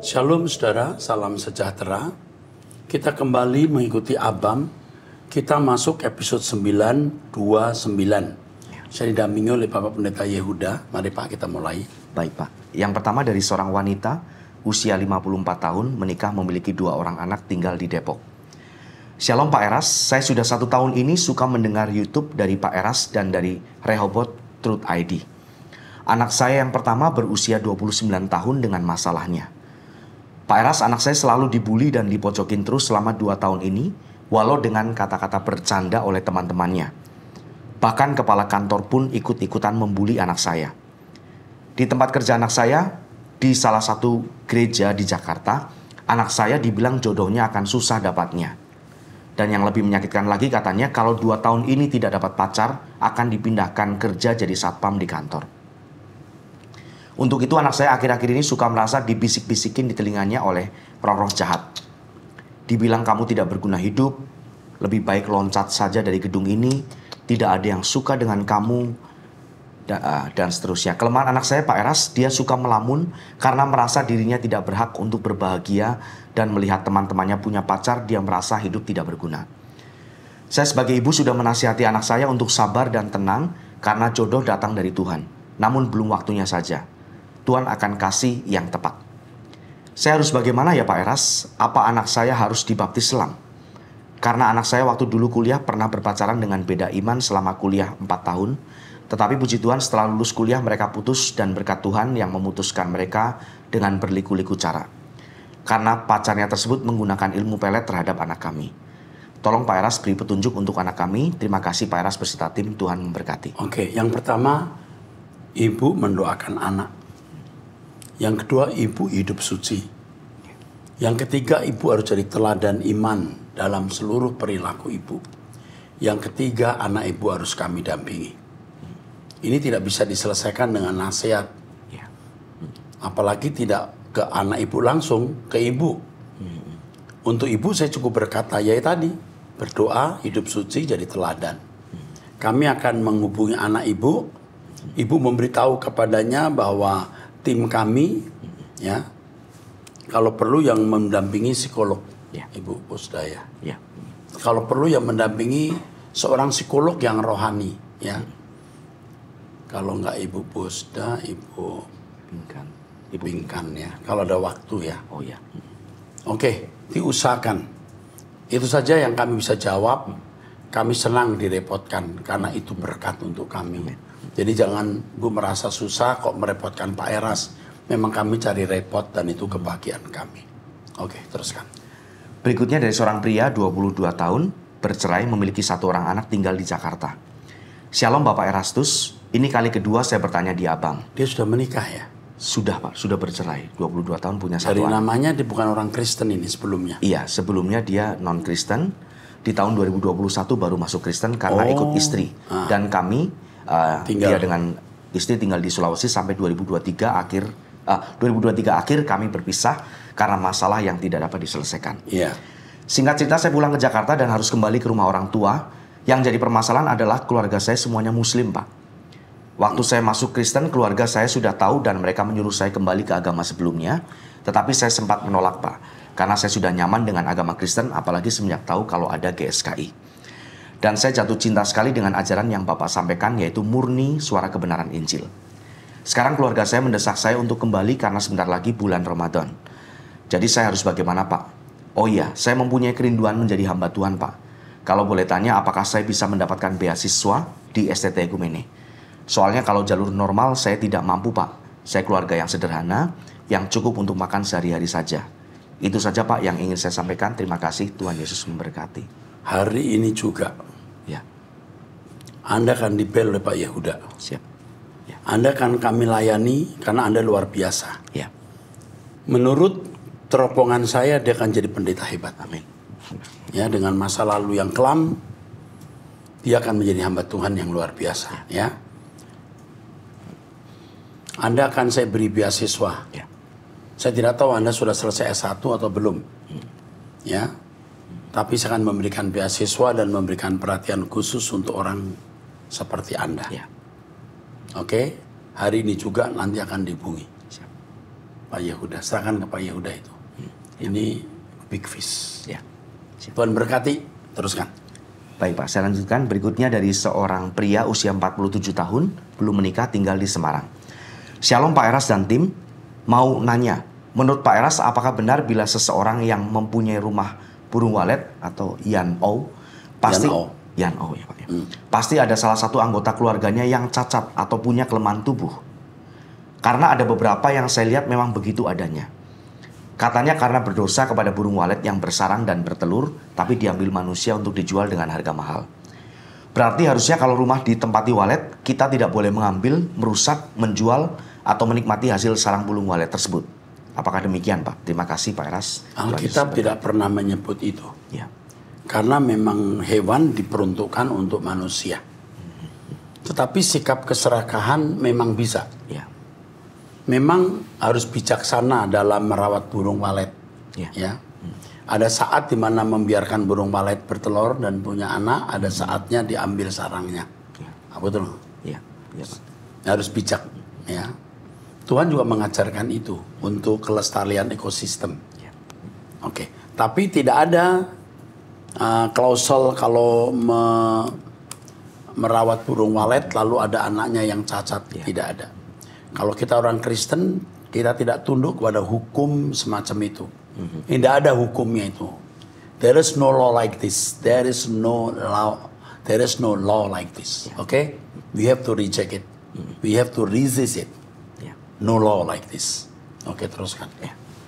Shalom saudara, salam sejahtera. Kita kembali mengikuti Abam. Kita masuk episode 929. Saya didampingi oleh Bapak Pendeta Yehuda. Mari Pak, kita mulai. Baik Pak. Yang pertama dari seorang wanita, usia 54 tahun, menikah memiliki 2 orang anak tinggal di Depok. Shalom Pak Eras, saya sudah 1 tahun ini suka mendengar YouTube dari Pak Eras dan dari Rehoboth Truth ID. Anak saya yang pertama berusia 29 tahun dengan masalahnya. Pak Eras, anak saya selalu dibully dan dipojokin terus selama 2 tahun ini, walau dengan kata-kata bercanda oleh teman-temannya. Bahkan kepala kantor pun ikut-ikutan membuli anak saya. Di tempat kerja anak saya, di salah satu gereja di Jakarta, anak saya dibilang jodohnya akan susah dapatnya. Dan yang lebih menyakitkan lagi katanya kalau 2 tahun ini tidak dapat pacar, akan dipindahkan kerja jadi satpam di kantor. Untuk itu anak saya akhir-akhir ini suka merasa dibisik-bisikin di telinganya oleh roh-roh jahat. Dibilang kamu tidak berguna hidup, lebih baik loncat saja dari gedung ini, tidak ada yang suka dengan kamu, dan seterusnya. Kelemahan anak saya Pak Eras, dia suka melamun karena merasa dirinya tidak berhak untuk berbahagia dan melihat teman-temannya punya pacar, dia merasa hidup tidak berguna. Saya sebagai ibu sudah menasihati anak saya untuk sabar dan tenang karena jodoh datang dari Tuhan. Namun belum waktunya saja. Tuhan akan kasih yang tepat. Saya harus bagaimana ya Pak Eras? Apa anak saya harus dibaptis selam? Karena anak saya waktu dulu kuliah pernah berpacaran dengan beda iman selama kuliah 4 tahun. Tetapi puji Tuhan setelah lulus kuliah mereka putus dan berkat Tuhan yang memutuskan mereka dengan berliku-liku cara. Karena pacarnya tersebut menggunakan ilmu pelet terhadap anak kami. Tolong Pak Eras beri petunjuk untuk anak kami. Terima kasih Pak Eras beserta tim, Tuhan memberkati. Oke, yang pertama, ibu mendoakan anak. Yang kedua, ibu hidup suci. Yang ketiga, ibu harus jadi teladan iman dalam seluruh perilaku ibu. Yang ketiga, anak ibu harus kami dampingi. Ini tidak bisa diselesaikan dengan nasihat. Apalagi tidak ke anak ibu langsung, ke ibu. Untuk ibu saya cukup berkata, ya tadi, berdoa, hidup suci, jadi teladan. Kami akan menghubungi anak ibu. Ibu memberitahu kepadanya bahwa tim kami, ya, kalau perlu yang mendampingi psikolog, Ibu Pusdaya. Kalau perlu yang mendampingi seorang psikolog yang rohani, ya. Kalau enggak Ibu Pusda, Ibu Bingkan, ya. Kalau ada waktu, ya. Oke, diusahakan. Itu saja yang kami bisa jawab. Kami senang direpotkan karena itu berkat untuk kami. Jadi jangan Bu merasa susah kok merepotkan Pak Eras. Memang kami cari repot dan itu kebahagiaan kami. Oke, teruskan. Berikutnya dari seorang pria 22 tahun, bercerai memiliki 1 orang anak tinggal di Jakarta. Shalom Bapak Erastus, ini kali kedua saya bertanya di Abang. Dia sudah menikah ya? Sudah Pak, sudah bercerai. 22 tahun punya 1 Dari anak. namanya dia bukan orang Kristen ini sebelumnya? Iya, sebelumnya dia non-Kristen. Di tahun 2021 baru masuk Kristen karena ikut istri. Dan kami, dia dengan istri tinggal di Sulawesi sampai 2023 akhir kami berpisah karena masalah yang tidak dapat diselesaikan. Singkat cerita saya pulang ke Jakarta dan harus kembali ke rumah orang tua. Yang jadi permasalahan adalah keluarga saya semuanya Muslim Pak. Waktu saya masuk Kristen, keluarga saya sudah tahu dan mereka menyuruh saya kembali ke agama sebelumnya. Tetapi saya sempat menolak Pak, karena saya sudah nyaman dengan agama Kristen, apalagi semenjak tahu kalau ada GSKI. Dan saya jatuh cinta sekali dengan ajaran yang Bapak sampaikan, yaitu murni suara kebenaran Injil. Sekarang keluarga saya mendesak saya untuk kembali karena sebentar lagi bulan Ramadan. Jadi saya harus bagaimana Pak? Oh iya, saya mempunyai kerinduan menjadi hamba Tuhan Pak. Kalau boleh tanya, apakah saya bisa mendapatkan beasiswa di STT Ekumene? Soalnya kalau jalur normal saya tidak mampu Pak. Saya keluarga yang sederhana, yang cukup untuk makan sehari-hari saja. Itu saja Pak yang ingin saya sampaikan. Terima kasih, Tuhan Yesus memberkati. Hari ini juga, Anda akan dibel oleh Pak Yehuda. Siap. Anda akan kami layani karena Anda luar biasa. Menurut teropongan saya, dia akan jadi pendeta hebat. Amin. Ya, dengan masa lalu yang kelam, dia akan menjadi hamba Tuhan yang luar biasa. Ya. Anda akan saya beri beasiswa. Saya tidak tahu Anda sudah selesai S1 atau belum. Ya. Tapi saya akan memberikan beasiswa dan memberikan perhatian khusus untuk orang seperti Anda. Oke, hari ini juga nanti akan dihubungi. Pak Yehuda, serahkan ke Pak Yehuda itu. Ini big fish. Ya. Tuhan berkati, teruskan. Baik Pak, saya lanjutkan. Berikutnya dari seorang pria usia 47 tahun, belum menikah, tinggal di Semarang. Shalom Pak Eras dan tim, mau nanya, menurut Pak Eras apakah benar bila seseorang yang mempunyai rumah burung walet atau Yan-O, pasti Yan-O ya Pak ya. Pasti ada salah satu anggota keluarganya yang cacat atau punya kelemahan tubuh. Karena ada beberapa yang saya lihat memang begitu adanya. Katanya karena berdosa kepada burung walet yang bersarang dan bertelur, tapi diambil manusia untuk dijual dengan harga mahal. Berarti harusnya kalau rumah ditempati walet, kita tidak boleh mengambil, merusak, menjual, atau menikmati hasil sarang burung walet tersebut. Apakah demikian Pak? Terima kasih Pak Eras. Alkitab tidak pernah menyebut itu. Ya. Karena memang hewan diperuntukkan untuk manusia. Tetapi sikap keserakahan memang bisa. Ya. Memang harus bijaksana dalam merawat burung walet. Ya. Ada saat di mana membiarkan burung walet bertelur dan punya anak, ada saatnya diambil sarangnya. Betul? Ya. Ya Pak. Harus bijak. Ya. Tuhan juga mengajarkan itu untuk kelestarian ekosistem. Ya. Oke. Tapi tidak ada klausul kalau merawat burung walet lalu ada anaknya yang cacat. Ya. Tidak ada. Kalau kita orang Kristen, kita tidak tunduk kepada hukum semacam itu. Tidak ada hukumnya itu. There is no law like this. There is no law. There is no law like this. Okay? We have to reject it. We have to resist it. No law like this. Oke, teruskan.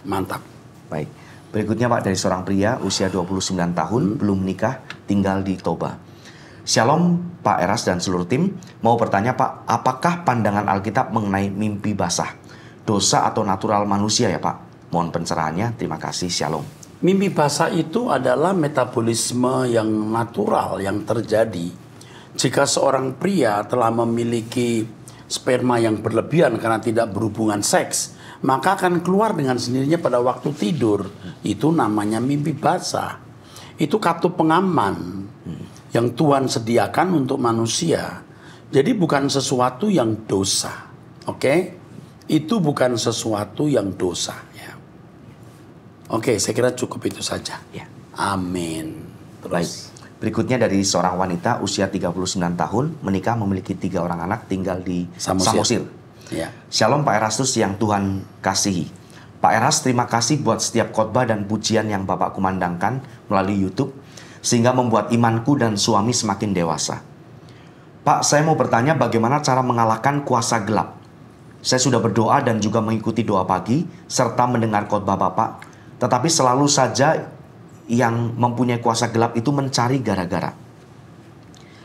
Mantap. Baik. Berikutnya Pak dari seorang pria usia 29 tahun, belum menikah, tinggal di Toba. Shalom Pak Eras dan seluruh tim, mau bertanya Pak, apakah pandangan Alkitab mengenai mimpi basah? Dosa atau natural manusia ya Pak? Mohon pencerahannya, terima kasih, shalom. Mimpi basah itu adalah metabolisme yang natural yang terjadi jika seorang pria telah memiliki sperma yang berlebihan karena tidak berhubungan seks, maka akan keluar dengan sendirinya pada waktu tidur. Itu namanya mimpi basah. Itu kartu pengaman yang Tuhan sediakan untuk manusia. Jadi bukan sesuatu yang dosa. Oke? Itu bukan sesuatu yang dosa. Ya. Oke, saya kira cukup itu saja. Ya. Amin. Terus. Baik. Berikutnya dari seorang wanita usia 39 tahun, menikah, memiliki 3 orang anak, tinggal di Samosir. Ya. Shalom Pak Erastus yang Tuhan kasihi. Pak Eras, terima kasih buat setiap khotbah dan pujian yang Bapak kumandangkan melalui YouTube, sehingga membuat imanku dan suami semakin dewasa. Pak, saya mau bertanya bagaimana cara mengalahkan kuasa gelap. Saya sudah berdoa dan juga mengikuti doa pagi, serta mendengar khotbah Bapak, tetapi selalu saja yang mempunyai kuasa gelap itu mencari gara-gara.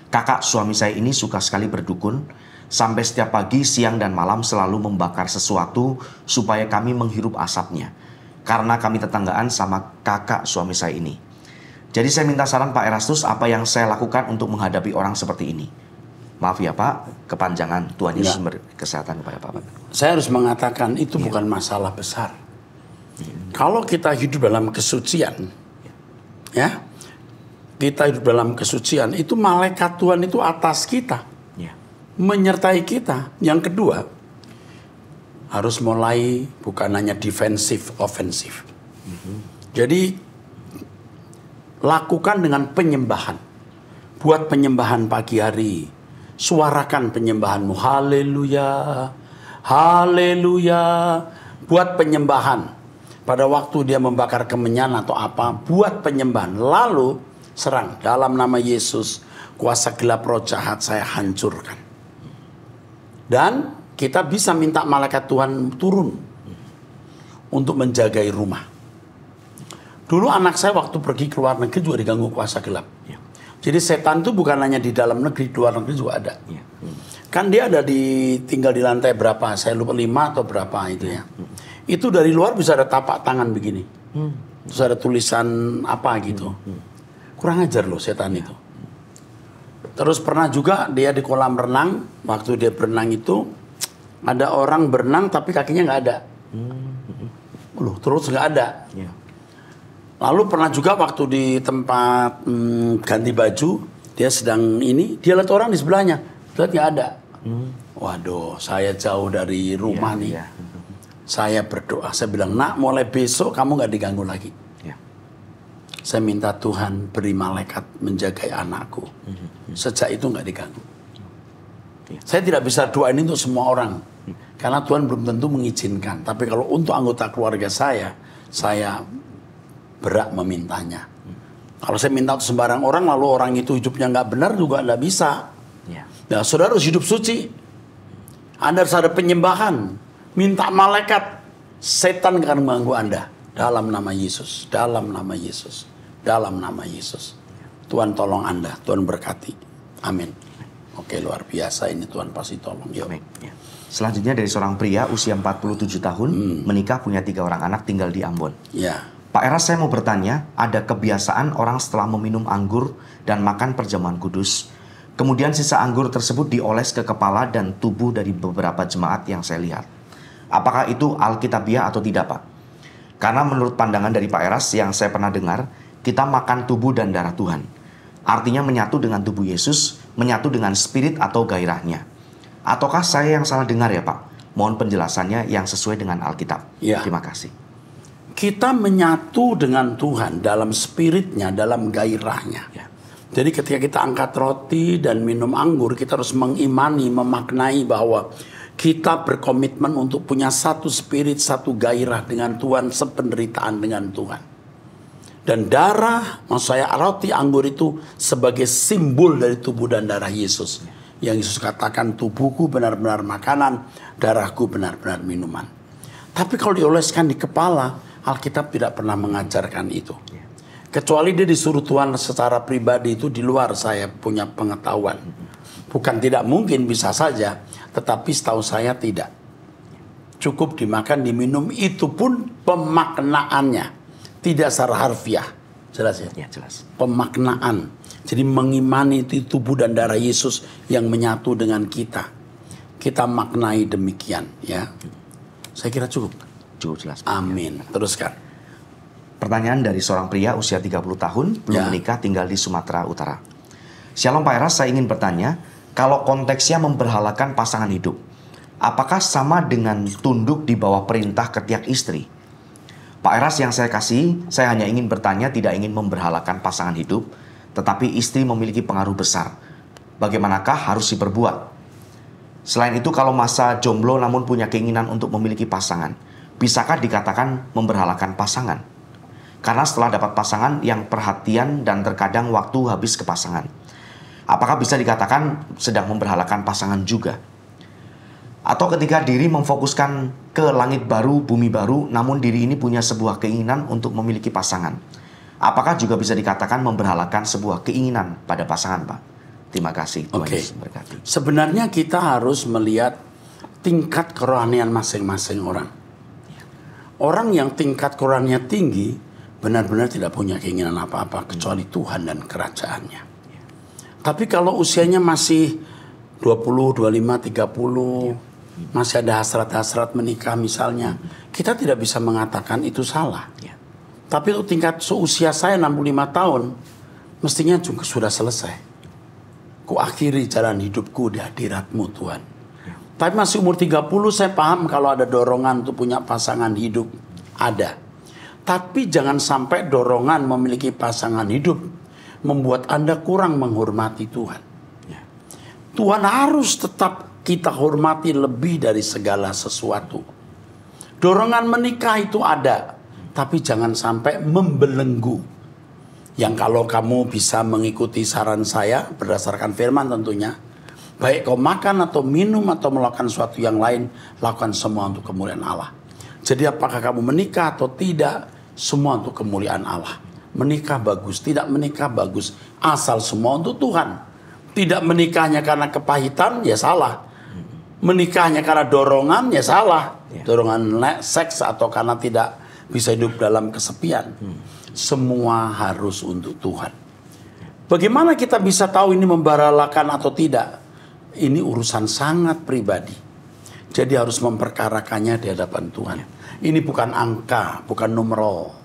Kakak suami saya ini suka sekali berdukun, sampai setiap pagi, siang, dan malam selalu membakar sesuatu supaya kami menghirup asapnya. Karena kami tetanggaan sama kakak suami saya ini. Jadi saya minta saran Pak Erastus, apa yang saya lakukan untuk menghadapi orang seperti ini. Maaf ya Pak, kepanjangan. Tuhan Yesus memberi kesehatan kepada Bapak. Saya harus mengatakan itu bukan masalah besar. Kalau kita hidup dalam kesucian, ya, kita hidup dalam kesucian, itu malaikat Tuhan itu atas kita, menyertai kita. Yang kedua, harus mulai bukan hanya defensif, ofensif. Jadi lakukan dengan penyembahan. Buat penyembahan pagi hari. Suarakan penyembahanmu. Haleluya. Haleluya. Buat penyembahan. Pada waktu dia membakar kemenyan atau apa, buat penyembahan. Lalu serang. Dalam nama Yesus, kuasa gelap roh jahat saya hancurkan. Dan kita bisa minta malaikat Tuhan turun untuk menjagai rumah. Dulu anak saya waktu pergi ke luar negeri juga diganggu kuasa gelap. Jadi setan itu bukan hanya di dalam negeri, di luar negeri juga ada. Kan dia ada tinggal di lantai berapa, saya lupa 5 atau berapa itu ya. Itu dari luar bisa ada tapak tangan begini. Terus ada tulisan apa gitu. Kurang ajar loh setan itu. Terus pernah juga dia di kolam renang, waktu dia berenang itu ada orang berenang tapi kakinya nggak ada. Loh, terus nggak ada. Lalu pernah juga waktu di tempat ganti baju, dia sedang ini, dia lihat orang di sebelahnya, lihat nggak ada. Waduh, saya jauh dari rumah nih. Saya berdoa, saya bilang, nak mulai besok kamu nggak diganggu lagi. Ya. Saya minta Tuhan beri malaikat menjaga anakku. Sejak itu nggak diganggu. Ya. Saya tidak bisa doain untuk semua orang. Karena Tuhan belum tentu mengizinkan. Tapi kalau untuk anggota keluarga saya berhak memintanya. Kalau saya minta untuk sembarang orang, lalu orang itu hidupnya nggak benar juga nggak bisa. Ya. Nah, saudara harus hidup suci. Anda harus ada penyembahan. Minta malaikat, setan akan mengganggu Anda. Dalam nama Yesus, dalam nama Yesus, dalam nama Yesus. Tuhan tolong Anda, Tuhan berkati. Amin. Oke, luar biasa ini, Tuhan pasti tolong. Yuk. Ya. Selanjutnya dari seorang pria usia 47 tahun, menikah, punya 3 orang anak, tinggal di Ambon. Ya. Pak Eras, saya mau bertanya, ada kebiasaan orang setelah meminum anggur dan makan perjamuan kudus, kemudian sisa anggur tersebut dioles ke kepala dan tubuh dari beberapa jemaat yang saya lihat. Apakah itu alkitabiah atau tidak, Pak? Karena menurut pandangan dari Pak Eras yang saya pernah dengar, kita makan tubuh dan darah Tuhan. Artinya menyatu dengan tubuh Yesus, menyatu dengan spirit atau gairahnya. Ataukah saya yang salah dengar ya, Pak? Mohon penjelasannya yang sesuai dengan Alkitab. Ya. Terima kasih. Kita menyatu dengan Tuhan dalam spiritnya, dalam gairahnya. Ya. Jadi ketika kita angkat roti dan minum anggur, kita harus mengimani, memaknai bahwa kita berkomitmen untuk punya satu spirit, satu gairah dengan Tuhan, sependeritaan dengan Tuhan. Dan darah, maksud saya roti anggur itu sebagai simbol dari tubuh dan darah Yesus. Yang Yesus katakan, tubuhku benar-benar makanan, darahku benar-benar minuman. Tapi kalau dioleskan di kepala, Alkitab tidak pernah mengajarkan itu. Kecuali dia disuruh Tuhan secara pribadi, itu di luar saya punya pengetahuan. Bukan tidak mungkin, bisa saja. Tetapi setahu saya tidak. Cukup dimakan, diminum, itu pun pemaknaannya. Tidak secara harfiah. Jelas ya? Ya, jelas. Pemaknaan. Jadi mengimani itu tubuh dan darah Yesus yang menyatu dengan kita. Kita maknai demikian. Ya, saya kira cukup. Cukup jelas. Amin. Teruskan. Pertanyaan dari seorang pria usia 30 tahun, belum menikah, tinggal di Sumatera Utara. Shalom Pak Eras, saya ingin bertanya, kalau konteksnya memberhalakan pasangan hidup, apakah sama dengan tunduk di bawah perintah ketiak istri? Pak Eras yang saya kasih, saya hanya ingin bertanya, tidak ingin memberhalakan pasangan hidup, tetapi istri memiliki pengaruh besar. Bagaimanakah harus diperbuat? Selain itu, kalau masa jomblo namun punya keinginan untuk memiliki pasangan, bisakah dikatakan memberhalakan pasangan? Karena setelah dapat pasangan yang perhatian dan terkadang waktu habis ke pasangan. Apakah bisa dikatakan sedang memberhalakan pasangan juga? Atau ketika diri memfokuskan ke langit baru, bumi baru, namun diri ini punya sebuah keinginan untuk memiliki pasangan. Apakah juga bisa dikatakan memberhalakan sebuah keinginan pada pasangan, Pak? Terima kasih, Tuhan Yesus berkati. Sebenarnya kita harus melihat tingkat kerohanian masing-masing orang. Orang yang tingkat kerohaniannya tinggi, benar-benar tidak punya keinginan apa-apa kecuali Tuhan dan kerajaannya. Tapi kalau usianya masih 20, 25, 30, masih ada hasrat-hasrat menikah misalnya, kita tidak bisa mengatakan itu salah. Tapi untuk tingkat seusia saya 65 tahun, mestinya juga sudah selesai. Ku akhiri jalan hidupku di hadirat-Mu Tuhan. Tapi masih umur 30 saya paham kalau ada dorongan untuk punya pasangan hidup. Ada. Tapi jangan sampai dorongan memiliki pasangan hidup membuat Anda kurang menghormati Tuhan. Tuhan harus tetap kita hormati lebih dari segala sesuatu. Dorongan menikah itu ada, tapi jangan sampai membelenggu. Yang kalau kamu bisa mengikuti saran saya berdasarkan firman tentunya, baik kau makan atau minum atau melakukan sesuatu yang lain, lakukan semua untuk kemuliaan Allah. Jadi apakah kamu menikah atau tidak, semua untuk kemuliaan Allah. Menikah bagus, tidak menikah bagus, asal semua untuk Tuhan. Tidak menikahnya karena kepahitan, ya salah. Menikahnya karena dorongan, ya salah. Dorongan seks atau karena tidak bisa hidup dalam kesepian. Semua harus untuk Tuhan. Bagaimana kita bisa tahu ini memberhalakan atau tidak? Ini urusan sangat pribadi. Jadi harus memperkarakannya di hadapan Tuhan. Ini bukan angka, bukan numeral,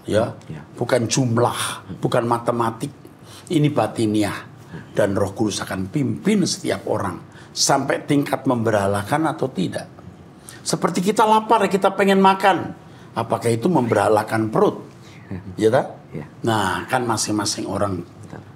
bukan jumlah, bukan matematik. Ini batiniah. Dan Roh Kudus akan pimpin setiap orang sampai tingkat memberhalakan atau tidak. Seperti kita lapar, kita pengen makan. Apakah itu memberhalakan perut? Ya tak? Ya. Nah, kan masing-masing orang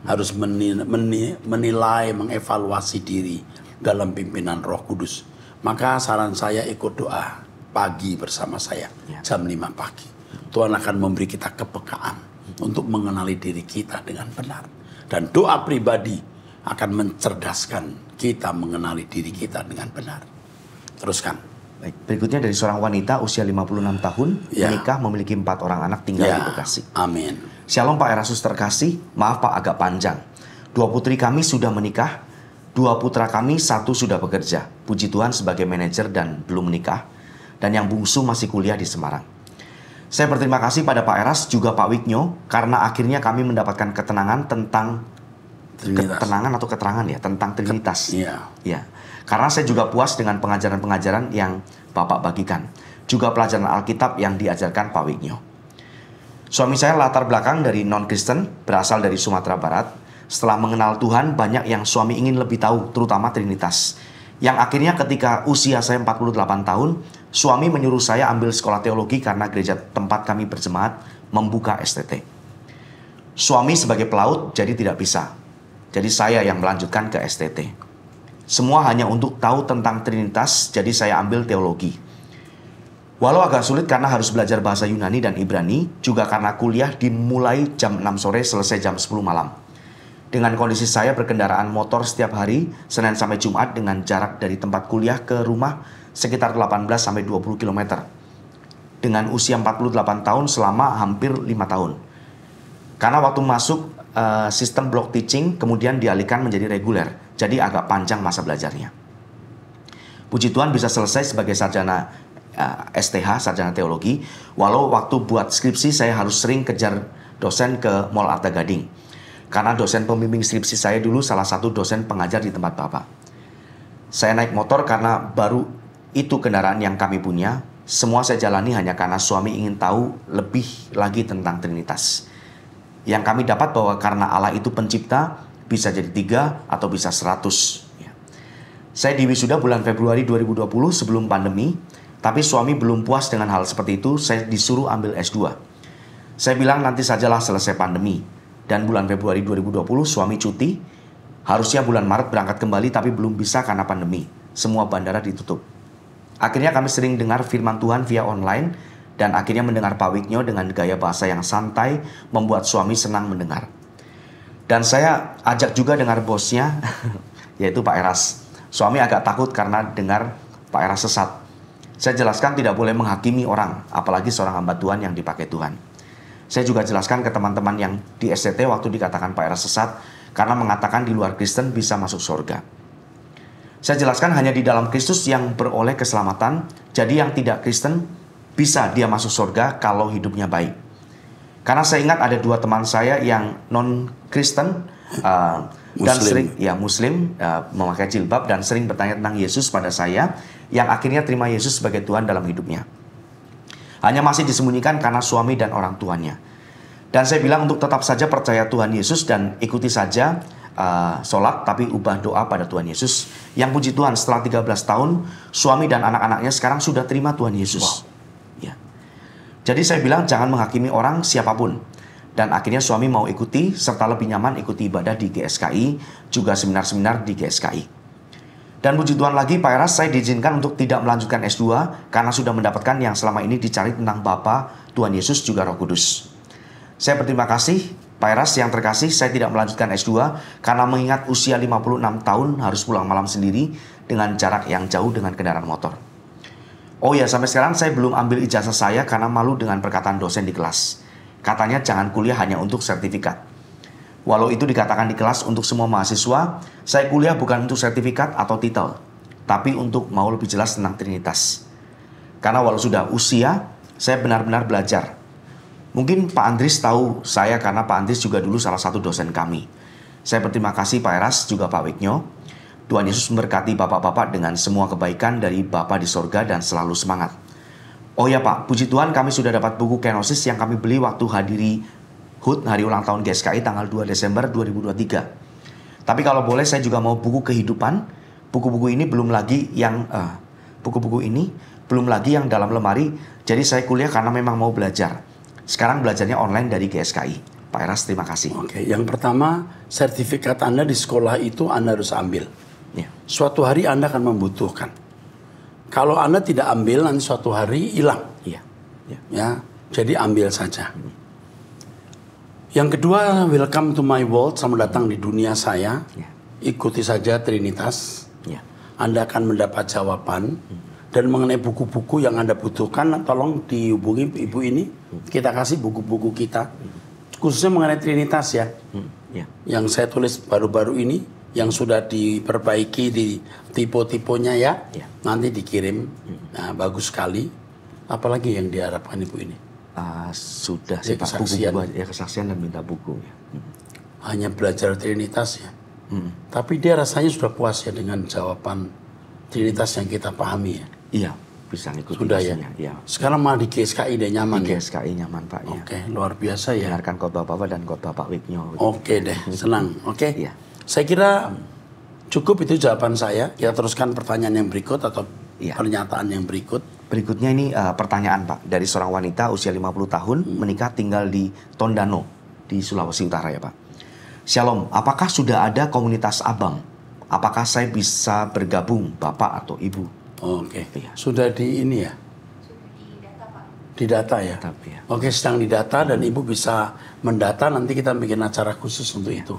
harus menilai, mengevaluasi diri dalam pimpinan Roh Kudus. Maka saran saya ikut doa pagi bersama saya, jam 5 pagi. Tuhan akan memberi kita kepekaan untuk mengenali diri kita dengan benar. Dan doa pribadi akan mencerdaskan kita mengenali diri kita dengan benar. Teruskan. Baik, berikutnya dari seorang wanita usia 56 tahun, menikah, memiliki 4 orang anak, tinggal di Bekasi. Amin. Shalom Pak Erastus terkasih, maaf Pak agak panjang. 2 putri kami sudah menikah, 2 putra kami, 1 sudah bekerja. Puji Tuhan sebagai manajer dan belum menikah. Dan yang bungsu masih kuliah di Semarang. Saya berterima kasih pada Pak Eras juga Pak Wignyo karena akhirnya kami mendapatkan ketenangan tentang tentang Trinitas. Ya. Karena saya juga puas dengan pengajaran-pengajaran yang Bapak bagikan. Juga pelajaran Alkitab yang diajarkan Pak Wignyo. Suami saya latar belakang dari non-Kristen, berasal dari Sumatera Barat. Setelah mengenal Tuhan, banyak yang suami ingin lebih tahu, terutama Trinitas. Yang akhirnya ketika usia saya 48 tahun, suami menyuruh saya ambil sekolah teologi karena gereja tempat kami berjemaat membuka STT. Suami sebagai pelaut jadi tidak bisa. Jadi saya yang melanjutkan ke STT. Semua hanya untuk tahu tentang Trinitas, jadi saya ambil teologi. Walau agak sulit karena harus belajar bahasa Yunani dan Ibrani, juga karena kuliah dimulai jam 6 sore selesai jam 10 malam. Dengan kondisi saya berkendaraan motor setiap hari, Senin sampai Jumat dengan jarak dari tempat kuliah ke rumah sekitar 18-20 km. Dengan usia 48 tahun selama hampir 5 tahun. Karena waktu masuk sistem block teaching kemudian dialihkan menjadi reguler. Jadi agak panjang masa belajarnya. Puji Tuhan bisa selesai sebagai sarjana STH, sarjana teologi. Walau waktu buat skripsi saya harus sering kejar dosen ke Mall Arta Gading. Karena dosen pembimbing skripsi saya dulu salah satu dosen pengajar di tempat Bapak. Saya naik motor karena baru itu kendaraan yang kami punya. Semua saya jalani hanya karena suami ingin tahu lebih lagi tentang Trinitas. Yang kami dapat bahwa karena Allah itu pencipta, bisa jadi 3 atau bisa 100. Ya. Saya di wisuda bulan Februari 2020 sebelum pandemi, tapi suami belum puas dengan hal seperti itu, saya disuruh ambil S2. Saya bilang nanti sajalah selesai pandemi. Dan bulan Februari 2020 suami cuti, harusnya bulan Maret berangkat kembali tapi belum bisa karena pandemi. Semua bandara ditutup. Akhirnya kami sering dengar firman Tuhan via online, dan akhirnya mendengar Pak Wignyo dengan gaya bahasa yang santai, membuat suami senang mendengar. Dan saya ajak juga dengar bosnya, yaitu Pak Eras. Suami agak takut karena dengar Pak Eras sesat. Saya jelaskan tidak boleh menghakimi orang, apalagi seorang hamba Tuhan yang dipakai Tuhan. Saya juga jelaskan ke teman-teman yang di STT waktu dikatakan Pak Eras sesat, karena mengatakan di luar Kristen bisa masuk surga. Saya jelaskan hanya di dalam Kristus yang beroleh keselamatan, jadi yang tidak Kristen bisa dia masuk surga kalau hidupnya baik. Karena saya ingat ada 2 teman saya yang non-Kristen dan sering Muslim memakai jilbab dan sering bertanya tentang Yesus pada saya, yang akhirnya terima Yesus sebagai Tuhan dalam hidupnya. Hanya masih disembunyikan karena suami dan orang tuanya. Dan saya bilang untuk tetap saja percaya Tuhan Yesus dan ikuti saja sholat tapi ubah doa pada Tuhan Yesus. Yang puji Tuhan setelah 13 tahun suami dan anak-anaknya sekarang sudah terima Tuhan Yesus. Wow. Jadi saya bilang jangan menghakimi orang siapapun. Dan akhirnya suami mau ikuti serta lebih nyaman ikuti ibadah di GSKI, juga seminar-seminar di GSKI. Dan puji Tuhan lagi Pak Eras, saya diizinkan untuk tidak melanjutkan S2 karena sudah mendapatkan yang selama ini dicari tentang Bapa, Tuhan Yesus juga Roh Kudus. Saya berterima kasih Pak Eras yang terkasih, saya tidak melanjutkan S2 karena mengingat usia 56 tahun harus pulang malam sendiri dengan jarak yang jauh dengan kendaraan motor. Oh ya, sampai sekarang saya belum ambil ijazah saya karena malu dengan perkataan dosen di kelas. Katanya jangan kuliah hanya untuk sertifikat. Walau itu dikatakan di kelas untuk semua mahasiswa, saya kuliah bukan untuk sertifikat atau titel, tapi untuk mau lebih jelas tentang Trinitas. Karena walau sudah usia, saya benar-benar belajar. Mungkin Pak Andris tahu saya karena Pak Andris juga dulu salah satu dosen kami. Saya berterima kasih Pak Eras juga Pak Wignyo. Tuhan Yesus memberkati bapak-bapak dengan semua kebaikan dari Bapa di sorga dan selalu semangat. Oh ya Pak, puji Tuhan kami sudah dapat buku Kenosis yang kami beli waktu hadiri HUT, hari ulang tahun GSKI tanggal 2 Desember 2023. Tapi kalau boleh saya juga mau buku kehidupan. Buku-buku ini Belum lagi yang dalam lemari, jadi saya kuliah karena memang mau belajar. Sekarang belajarnya online dari GSKI. Pak Eras, terima kasih. Oke, yang pertama, sertifikat Anda di sekolah itu Anda harus ambil. Ya. Suatu hari Anda akan membutuhkan. Kalau Anda tidak ambil, nanti suatu hari hilang. Iya. Ya. Ya, jadi ambil saja. Yang kedua, welcome to my world, selamat datang di dunia saya. Ya. Ikuti saja Trinitas. Ya. Anda akan mendapat jawaban. Dan mengenai buku-buku yang Anda butuhkan, tolong dihubungi ibu ini. Kita kasih buku-buku kita. Khususnya mengenai Trinitas ya. Ya. Yang saya tulis baru-baru ini, yang sudah diperbaiki di tipe-tipenya ya. Ya. Nanti dikirim. Nah, bagus sekali. Apalagi yang diharapkan ibu ini? Sudah Ya, sih Pak, kesaksian. buku ya, kesaksian dan minta buku. Ya. Hanya belajar Trinitas ya. Tapi dia rasanya sudah puas ya dengan jawaban Trinitas yang kita pahami ya. Iya, bisa ngikutin Sudah ya. isinya. Ya. Sekarang malah di GSKI deh nyaman Di ya. GSKI nyaman Pak. Ya. Oke, luar biasa ya. Dengarkan khotbah Bapak dan khotbah Pak Wiknyo. Oke deh, senang. Oke. Iya. Saya kira cukup itu jawaban saya. Kita teruskan pertanyaan yang berikut atau Iya. pernyataan yang berikut. Berikutnya ini pertanyaan Pak. Dari seorang wanita usia 50 tahun menikah tinggal di Tondano di Sulawesi Utara ya Pak. Shalom, apakah sudah ada komunitas abang? Apakah saya bisa bergabung Bapak atau Ibu? Oke. Iya. Sudah di ini ya? Di data ya? Tapi ya. Oke, sedang didata dan Ibu bisa mendata, nanti kita bikin acara khusus untuk itu.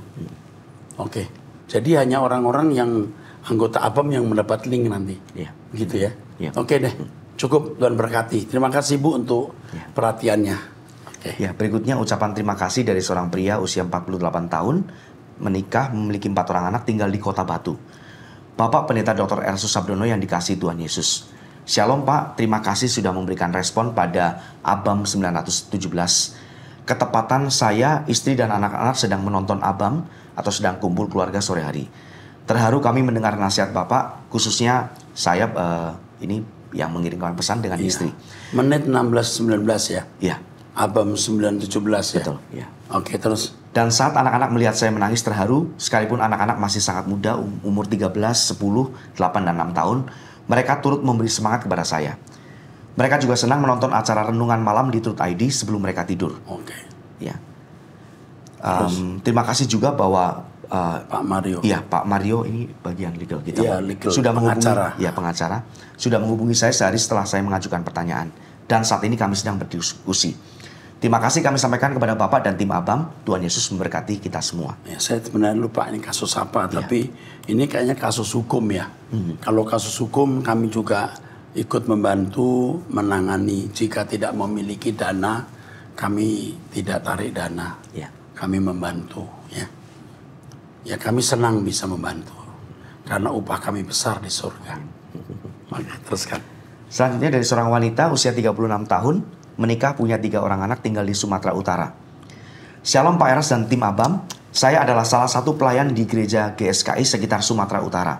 Oke. Jadi hanya orang-orang yang anggota ABAM yang mendapat link nanti. Iya. Gitu ya? Iya. Oke deh. Cukup, Tuhan berkati. Terima kasih Bu untuk perhatiannya. Oke. Ya, berikutnya ucapan terima kasih dari seorang pria usia 48 tahun, menikah, memiliki 4 orang anak, tinggal di Kota Batu. Bapak Pendeta Dr. Ersus Sabdono yang dikasihi Tuhan Yesus. Shalom Pak, terima kasih sudah memberikan respon pada ABAM 917. Ketepatan saya, istri dan anak-anak sedang menonton ABAM atau sedang kumpul keluarga sore hari. Terharu kami mendengar nasihat Bapak, khususnya saya ini yang mengirimkan pesan dengan istri. Menit 16-19 ya? Ya, ABAM 917 ya? betul. Ya. Oke, terus? Dan saat anak-anak melihat saya menangis terharu, sekalipun anak-anak masih sangat muda, umur 13, 10, 8, dan 6 tahun, mereka turut memberi semangat kepada saya. Mereka juga senang menonton acara renungan malam di Truth ID sebelum mereka tidur. Oke. Ya. Terima kasih juga bahwa Pak Mario. iya, Pak Mario ini bagian legal kita. Iya, Pak. legal, Sudah pengacara. menghubungi, ya pengacara, sudah menghubungi saya sehari setelah saya mengajukan pertanyaan. Dan saat ini kami sedang berdiskusi. Terima kasih kami sampaikan kepada Bapak dan tim ABAM. Tuhan Yesus memberkati kita semua. Ya, saya sebenarnya lupa ini kasus apa, tapi ini kayaknya kasus hukum ya. Kalau kasus hukum kami juga ikut membantu menangani. Jika tidak memiliki dana, kami tidak tarik dana. Ya. Kami membantu ya. Ya kami senang bisa membantu karena upah kami besar di surga. Maka teruskan. Selanjutnya dari seorang wanita usia 36 tahun, menikah punya 3 orang anak tinggal di Sumatera Utara. Shalom Pak Eras dan tim ABAM, saya adalah salah satu pelayan di gereja GSKI sekitar Sumatera Utara.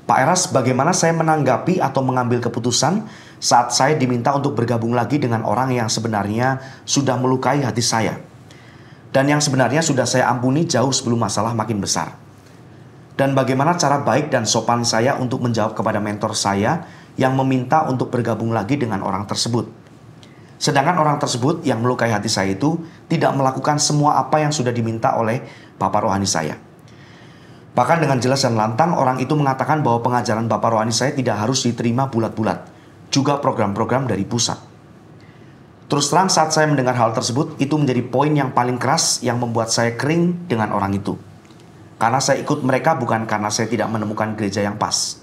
Pak Eras, bagaimana saya menanggapi atau mengambil keputusan saat saya diminta untuk bergabung lagi dengan orang yang sebenarnya sudah melukai hati saya? Dan yang sebenarnya sudah saya ampuni jauh sebelum masalah makin besar. Dan bagaimana cara baik dan sopan saya untuk menjawab kepada mentor saya yang meminta untuk bergabung lagi dengan orang tersebut. Sedangkan orang tersebut yang melukai hati saya itu tidak melakukan semua apa yang sudah diminta oleh Bapak Rohani saya. Bahkan dengan jelas dan lantang orang itu mengatakan bahwa pengajaran Bapak Rohani saya tidak harus diterima bulat-bulat. Juga program-program dari pusat. Terus terang saat saya mendengar hal tersebut, itu menjadi poin yang paling keras yang membuat saya kering dengan orang itu. Karena saya ikut mereka bukan karena saya tidak menemukan gereja yang pas.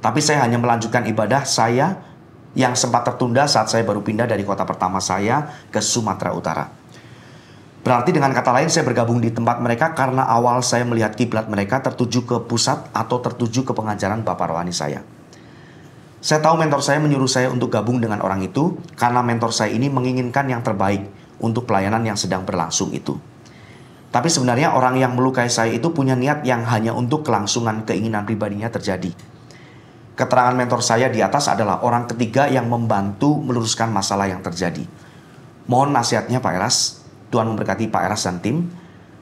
Tapi saya hanya melanjutkan ibadah saya yang sempat tertunda saat saya baru pindah dari kota pertama saya ke Sumatera Utara. Berarti dengan kata lain saya bergabung di tempat mereka karena awal saya melihat kiblat mereka tertuju ke pusat atau tertuju ke pengajaran Bapak Rohani saya. Saya tahu mentor saya menyuruh saya untuk gabung dengan orang itu karena mentor saya ini menginginkan yang terbaik untuk pelayanan yang sedang berlangsung itu. Tapi sebenarnya orang yang melukai saya itu punya niat yang hanya untuk kelangsungan keinginan pribadinya terjadi. Keterangan mentor saya di atas adalah orang ketiga yang membantu meluruskan masalah yang terjadi. Mohon nasihatnya Pak Eras. Tuhan memberkati Pak Eras dan tim.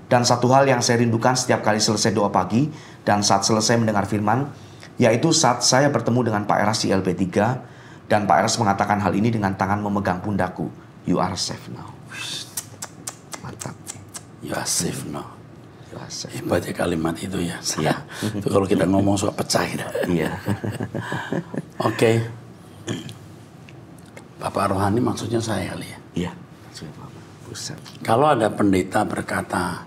Dan satu hal yang saya rindukan setiap kali selesai doa pagi dan saat selesai mendengar firman, yaitu saat saya bertemu dengan Pak Eras di LB3 dan Pak Eras mengatakan hal ini dengan tangan memegang pundakku. You are safe now. Mantap. You are safe now. You are safe. Hebat ya kalimat itu ya. Iya. Itu kalau kita ngomong suka pecah ya. Iya. Oke. Bapak rohani maksudnya saya kali ya. Iya. Buset. Kalau ada pendeta berkata,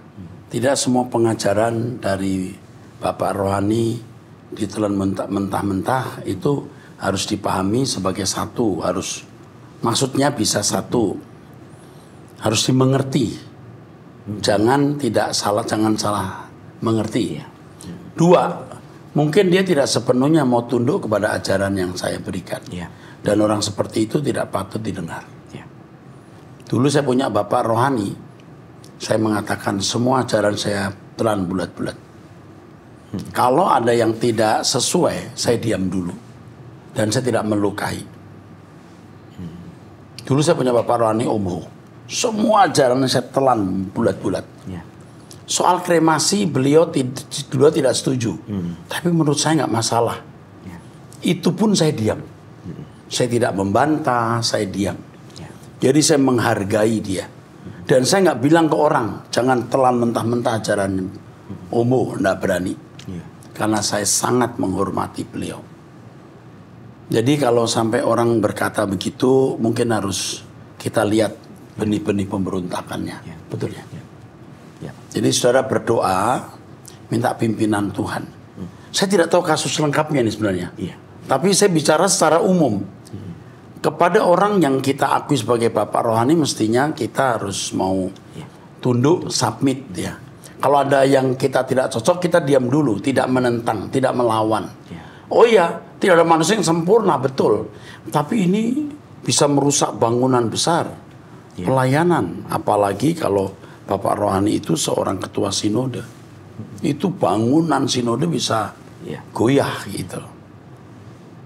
tidak semua pengajaran dari Bapak rohani ditelan mentah-mentah itu harus dipahami sebagai satu, maksudnya bisa satu, harus dimengerti. Jangan salah mengerti. Dua, mungkin dia tidak sepenuhnya mau tunduk kepada ajaran yang saya berikan. Dan orang seperti itu tidak patut didengar. Dulu saya punya bapak rohani, saya mengatakan semua ajaran saya telan bulat-bulat. Kalau ada yang tidak sesuai, saya diam dulu. Dan saya tidak melukai. Dulu saya punya bapak rohani Omho. Semua ajaran saya telan bulat-bulat. Soal kremasi beliau dulu tidak setuju. Tapi menurut saya nggak masalah. Itu pun saya diam. Saya tidak membantah, saya diam. Jadi saya menghargai dia. Dan saya nggak bilang ke orang, jangan telan mentah-mentah ajaran Omho, nggak berani. Karena saya sangat menghormati beliau. Jadi kalau sampai orang berkata begitu, mungkin harus kita lihat benih-benih pemberontakannya. Betul ya? Jadi saudara berdoa, minta pimpinan Tuhan. Saya tidak tahu kasus lengkapnya nih sebenarnya. Tapi saya bicara secara umum. Kepada orang yang kita akui sebagai bapak rohani, mestinya kita harus mau tunduk, submit ya. Kalau ada yang kita tidak cocok, kita diam dulu, tidak menentang, tidak melawan. Oh iya, tidak ada manusia yang sempurna, betul. Tapi ini bisa merusak bangunan besar, pelayanan. Apalagi kalau bapak rohani itu seorang ketua sinode. Itu bangunan sinode bisa goyah gitu.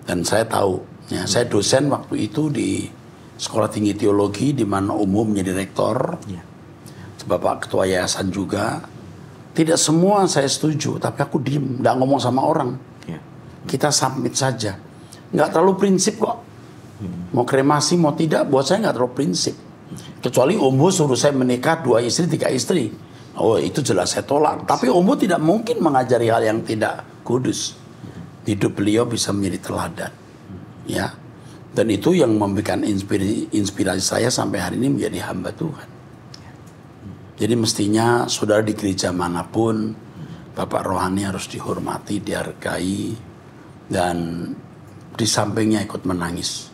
Dan saya tahu, ya, saya dosen waktu itu di Sekolah Tinggi Teologi, di mana umum menjadi rektor. Bapak ketua yayasan juga. Tidak semua saya setuju, tapi aku diem, nggak ngomong sama orang. Kita submit saja. Nggak terlalu prinsip kok. Mau kremasi, mau tidak, buat saya nggak terlalu prinsip. Kecuali Omho suruh saya menikah 2 istri, 3 istri. Oh, itu jelas saya tolak. Tapi Omho tidak mungkin mengajari hal yang tidak kudus. Hidup beliau bisa menjadi teladan. Ya. Dan itu yang memberikan inspirasi saya sampai hari ini menjadi hamba Tuhan. Jadi mestinya saudara di gereja manapun, bapak rohani harus dihormati, dihargai, dan di sampingnya ikut menangis.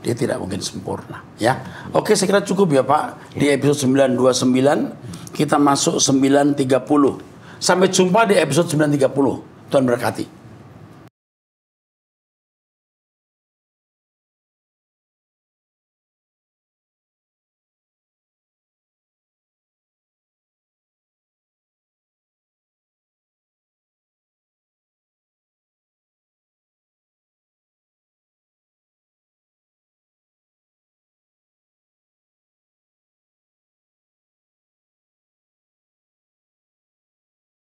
Dia tidak mungkin sempurna. Ya, oke, saya kira cukup ya Pak. Di episode 929 kita masuk 930. Sampai jumpa di episode 930. Tuhan berkati.